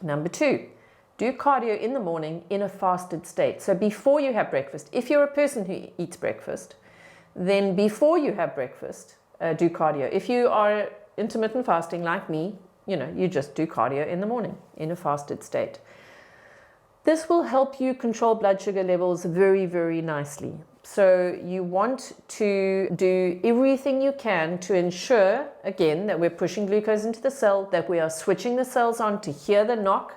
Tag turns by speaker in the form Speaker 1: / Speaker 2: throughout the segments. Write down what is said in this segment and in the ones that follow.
Speaker 1: Number 2, do cardio in the morning in a fasted state. So before you have breakfast, if you're a person who eats breakfast, then before you have breakfast, do cardio. If you are intermittent fasting like me, you just do cardio in the morning in a fasted state. This will help you control blood sugar levels very, very nicely. So you want to do everything you can to ensure, again, that we're pushing glucose into the cell, that we are switching the cells on to hear the knock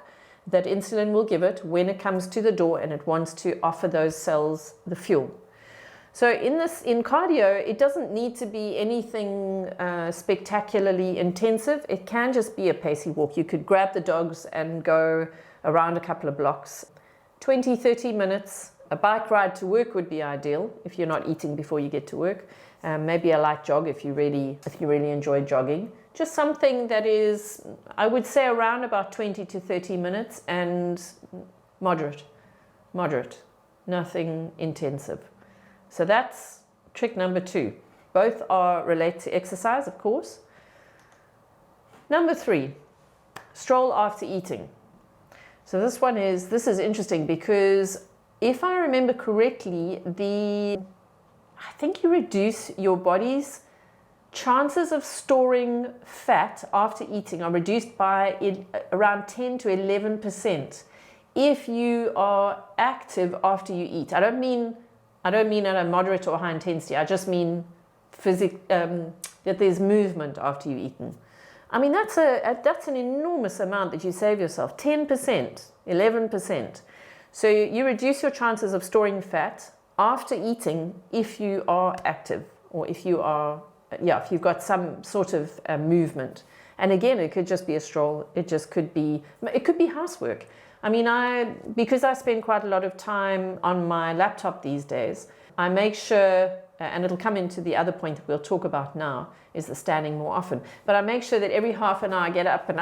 Speaker 1: that insulin will give it when it comes to the door and it wants to offer those cells the fuel. So in cardio, it doesn't need to be anything spectacularly intensive. It can just be a pacey walk. You could grab the dogs and go around a couple of blocks. 20, 30 minutes. A bike ride to work would be ideal if you're not eating before you get to work. Maybe a light jog if you really enjoy jogging. Just something that is, I would say, around about 20 to 30 minutes and moderate, nothing intensive. So that's trick number 2. Both are related to exercise, of course. Number 3, stroll after eating. So this is interesting because if I remember correctly, I think you reduce your body's chances of storing fat after eating are reduced by around 10 to 11% if you are active after you eat. I don't mean at a moderate or high intensity. I just mean that there's movement after you've eaten. I mean, that's an enormous amount that you save yourself, 10%, 11%. So you reduce your chances of storing fat after eating if you are active or if you've got some sort of movement. And again, it could just be a stroll. It could be housework. I mean, because I spend quite a lot of time on my laptop these days, I make sure, and it'll come into the other point that we'll talk about now, is the standing more often. But I make sure that every half an hour I get up and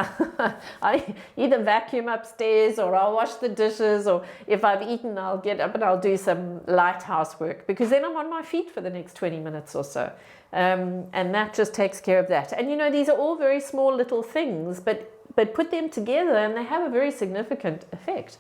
Speaker 1: I either vacuum upstairs or I'll wash the dishes, or if I've eaten, I'll get up and I'll do some light housework, because then I'm on my feet for the next 20 minutes or so. And that just takes care of that. And these are all very small little things, but put them together and they have a very significant effect.